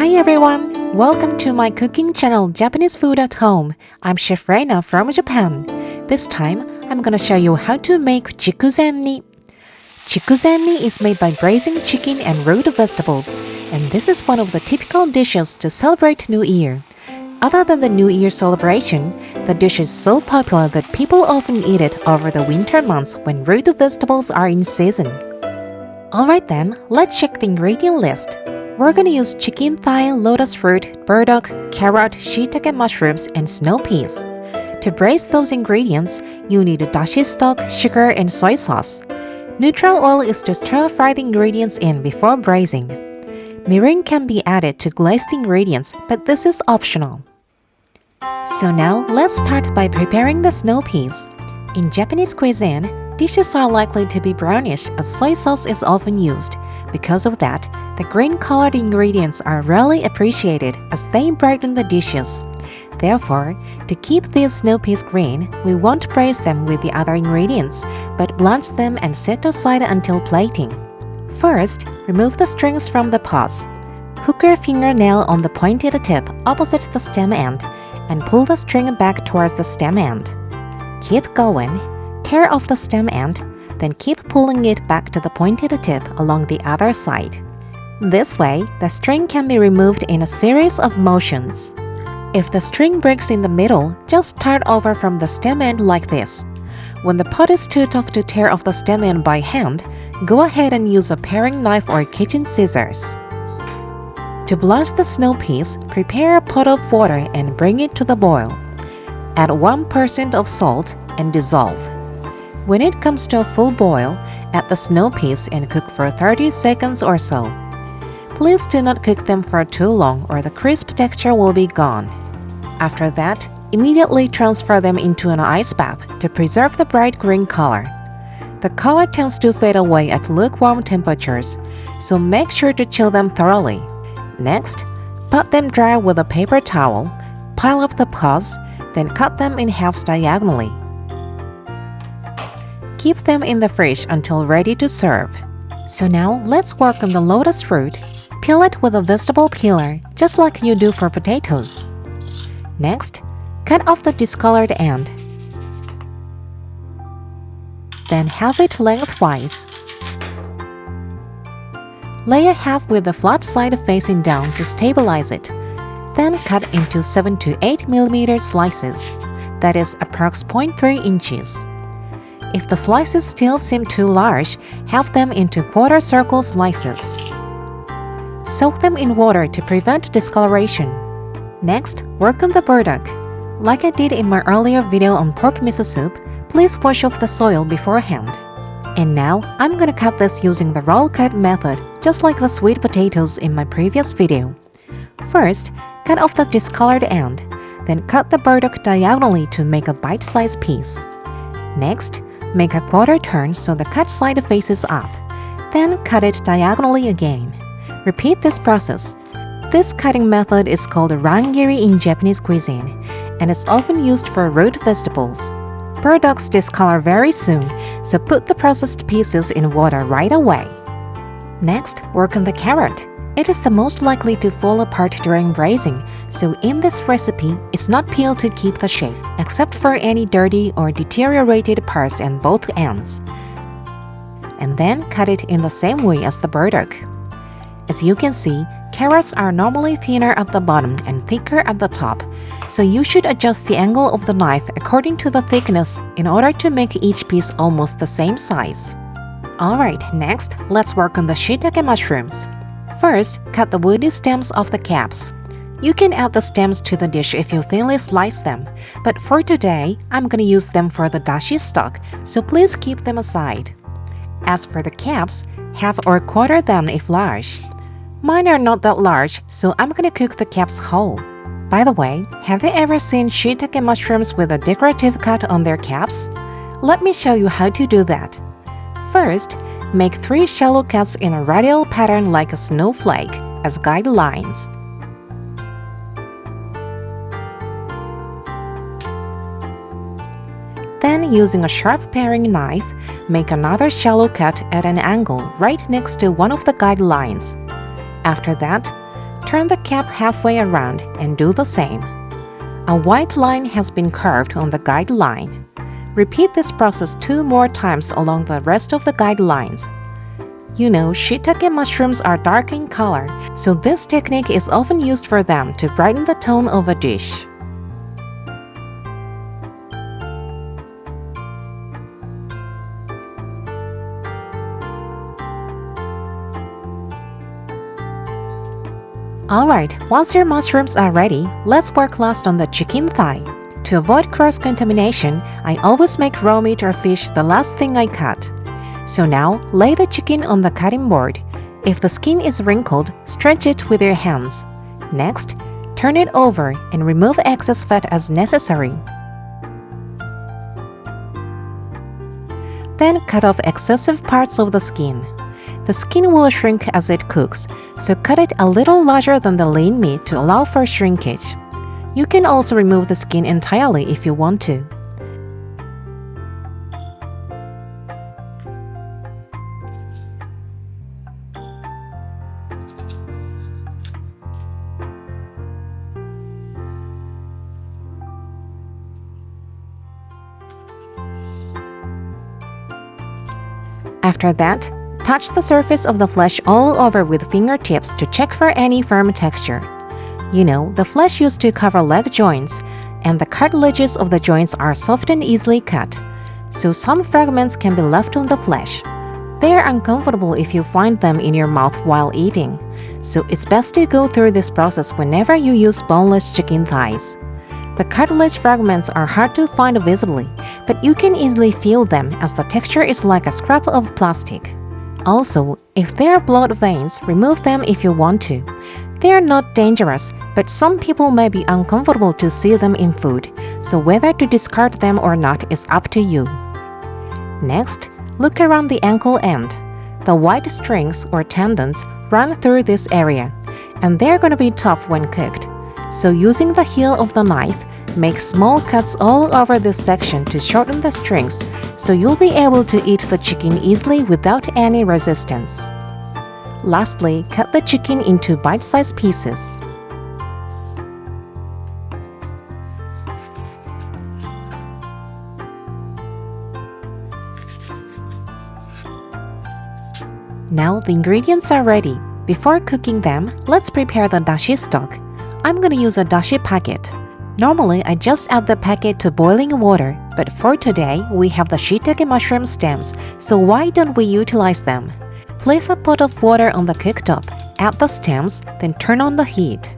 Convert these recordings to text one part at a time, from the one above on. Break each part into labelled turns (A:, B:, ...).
A: Hi everyone! Welcome to my cooking channel Japanese Food at Home. I'm Chef Reina from Japan. This time, I'm gonna show you how to make chikuzenni. Chikuzenni is made by braising chicken and root vegetables, and this is one of the typical dishes to celebrate New Year. Other than the New Year celebration, the dish is so popular that people often eat it over the winter months when root vegetables are in season. Alright then, let's check the ingredient list. We're gonna use chicken thigh, lotus root, burdock, carrot, shiitake mushrooms, and snow peas. To braise those ingredients, you need a dashi stock, sugar, and soy sauce. Neutral oil is to stir-fry the ingredients in before braising. Mirin can be added to glaze the ingredients, but this is optional. So now, let's start by preparing the snow peas. In Japanese cuisine, dishes are likely to be brownish as soy sauce is often used. Because of that, the green-colored ingredients are rarely appreciated as they brighten the dishes. Therefore, to keep these snow peas green, we won't braise them with the other ingredients, but blanch them and set aside until plating. First, remove the strings from the pods. Hook your fingernail on the pointed tip opposite the stem end, and pull the string back towards the stem end. Keep going, tear off the stem end, then keep pulling it back to the pointed tip along the other side. This way, the string can be removed in a series of motions. If the string breaks in the middle, just start over from the stem end like this. When the pod is too tough to tear off the stem end by hand, go ahead and use a paring knife or kitchen scissors. To blanch the snow peas, prepare a pot of water and bring it to the boil. Add 1% of salt and dissolve. When it comes to a full boil, add the snow peas and cook for 30 seconds or so. Please do not cook them for too long or the crisp texture will be gone. After that, immediately transfer them into an ice bath to preserve the bright green color. The color tends to fade away at lukewarm temperatures, so make sure to chill them thoroughly. Next, pat them dry with a paper towel, pile up the pods, then cut them in halves diagonally. Keep them in the fridge until ready to serve. So now, let's work on the lotus root. Peel it with a vegetable peeler, just like you do for potatoes. Next, cut off the discolored end. Then halve it lengthwise. Lay a half with the flat side facing down to stabilize it. Then cut into 7 to 8 mm slices, that is approx 0.3 inches. If the slices still seem too large, halve them into quarter circle slices. Soak them in water to prevent discoloration. Next, work on the burdock. Like I did in my earlier video on pork miso soup, please wash off the soil beforehand. And now, I'm gonna cut this using the roll cut method, just like the sweet potatoes in my previous video. First, cut off the discolored end, then cut the burdock diagonally to make a bite-sized piece. Next, make a quarter turn so the cut side faces up, then cut it diagonally again. Repeat this process. This cutting method is called rangiri in Japanese cuisine, and is often used for root vegetables. Burdocks discolor very soon, so put the processed pieces in water right away. Next, work on the carrot. It is the most likely to fall apart during braising, so in this recipe, it's not peeled to keep the shape, except for any dirty or deteriorated parts on both ends. And then cut it in the same way as the burdock. As you can see, carrots are normally thinner at the bottom and thicker at the top, so you should adjust the angle of the knife according to the thickness in order to make each piece almost the same size. Alright, next, let's work on the shiitake mushrooms. First, cut the woody stems off the caps. You can add the stems to the dish if you thinly slice them, but for today, I'm gonna use them for the dashi stock, so please keep them aside. As for the caps, half or quarter them if large. Mine are not that large, so I'm gonna cook the caps whole. By the way, have you ever seen shiitake mushrooms with a decorative cut on their caps? Let me show you how to do that. First, make 3 shallow cuts in a radial pattern like a snowflake as guidelines. Then, using a sharp paring knife, make another shallow cut at an angle right next to one of the guidelines. After that, Turn the cap halfway around and do the same. A white line has been carved on the guideline. Repeat this process 2 more times along the rest of the guidelines. You know, shiitake mushrooms are dark in color, so this technique is often used for them to brighten the tone of a dish. Alright, once your mushrooms are ready, let's work last on the chicken thigh. To avoid cross-contamination, I always make raw meat or fish the last thing I cut. So now, lay the chicken on the cutting board. If the skin is wrinkled, stretch it with your hands. Next, turn it over and remove excess fat as necessary. Then cut off excessive parts of the skin. The skin will shrink as it cooks, so cut it a little larger than the lean meat to allow for shrinkage. You can also remove the skin entirely if you want to. After that, touch the surface of the flesh all over with fingertips to check for any firm texture. You know, the flesh used to cover leg joints, and the cartilages of the joints are soft and easily cut, so some fragments can be left on the flesh. They are uncomfortable if you find them in your mouth while eating, so it's best to go through this process whenever you use boneless chicken thighs. The cartilage fragments are hard to find visibly, but you can easily feel them as the texture is like a scrap of plastic. Also, if there are blood veins, remove them if you want to. They are not dangerous, but some people may be uncomfortable to see them in food, so whether to discard them or not is up to you. Next, look around the ankle end. The white strings or tendons run through this area, and they're going to be tough when cooked. So using the heel of the knife, make small cuts all over this section to shorten the strings, so you'll be able to eat the chicken easily without any resistance. Lastly, cut the chicken into bite-sized pieces. Now the ingredients are ready. Before cooking them, let's prepare the dashi stock. I'm going to use a dashi packet. Normally, I just add the packet to boiling water, but for today, we have the shiitake mushroom stems, so why don't we utilize them? Place a pot of water on the cooktop, add the stems, then turn on the heat.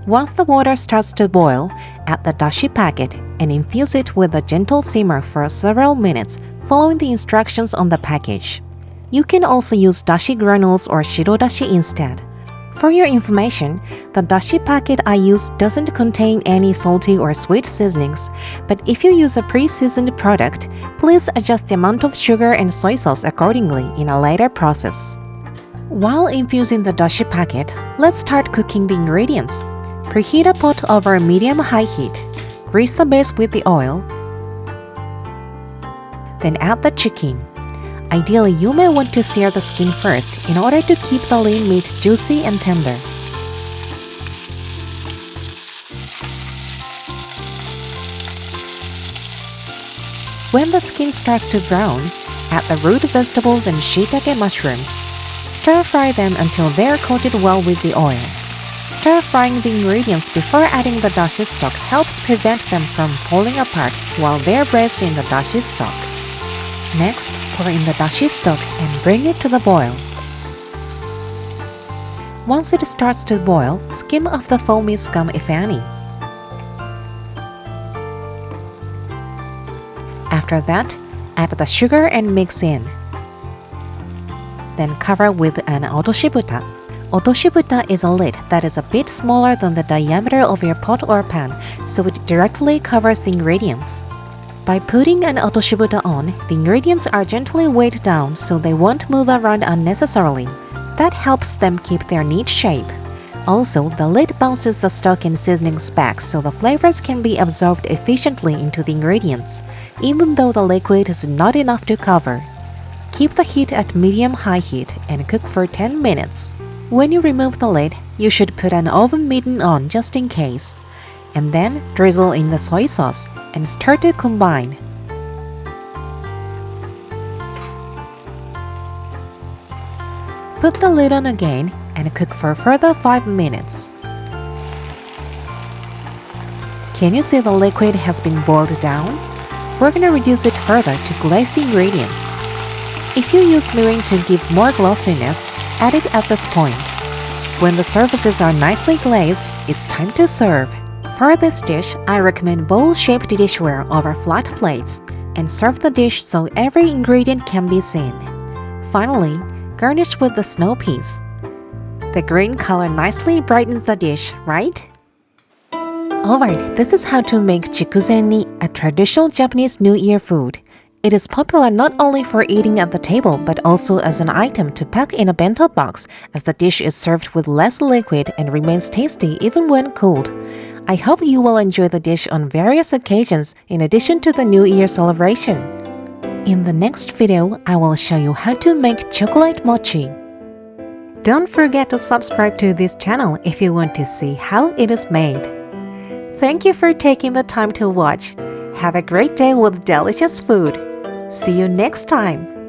A: Once the water starts to boil, add the dashi packet and infuse it with a gentle simmer for several minutes, following the instructions on the package. You can also use dashi granules or shirodashi instead. For your information, the dashi packet I use doesn't contain any salty or sweet seasonings, but if you use a pre-seasoned product, please adjust the amount of sugar and soy sauce accordingly in a later process. While infusing the dashi packet, let's start cooking the ingredients. Preheat a pot over medium-high heat. Grease the base with the oil. Then add the chicken. Ideally, you may want to sear the skin first in order to keep the lean meat juicy and tender. When the skin starts to brown, add the root vegetables and shiitake mushrooms. Stir-fry them until they are coated well with the oil. Stir-frying the ingredients before adding the dashi stock helps prevent them from falling apart while they are braised in the dashi stock. Next, pour in the dashi stock and bring it to the boil. Once it starts to boil, skim off the foamy scum if any. After that, add the sugar and mix in. Then cover with an otoshibuta. Otoshibuta is a lid that is a bit smaller than the diameter of your pot or pan, so it directly covers the ingredients. By putting an otoshibuta on, the ingredients are gently weighed down so they won't move around unnecessarily. That helps them keep their neat shape. Also, the lid bounces the stock and seasonings back so the flavors can be absorbed efficiently into the ingredients, even though the liquid is not enough to cover. Keep the heat at medium-high heat and cook for 10 minutes. When you remove the lid, you should put an oven mitten on just in case, and then drizzle in the soy sauce and start to combine. Put the lid on again and cook for further 5 minutes. Can you see the liquid has been boiled down? We're gonna reduce it further to glaze the ingredients. If you use mirin to give more glossiness, add it at this point. When the surfaces are nicely glazed, it's time to serve. For this dish, I recommend bowl-shaped dishware over flat plates, and serve the dish so every ingredient can be seen. Finally, garnish with the snow peas. The green color nicely brightens the dish, right? Alright, this is how to make chikuzenni, a traditional Japanese New Year food. It is popular not only for eating at the table but also as an item to pack in a bento box, as the dish is served with less liquid and remains tasty even when cooled. I hope you will enjoy the dish on various occasions in addition to the New Year celebration. In the next video, I will show you how to make chocolate mochi. Don't forget to subscribe to this channel if you want to see how it is made. Thank you for taking the time to watch. Have a great day with delicious food. See you next time.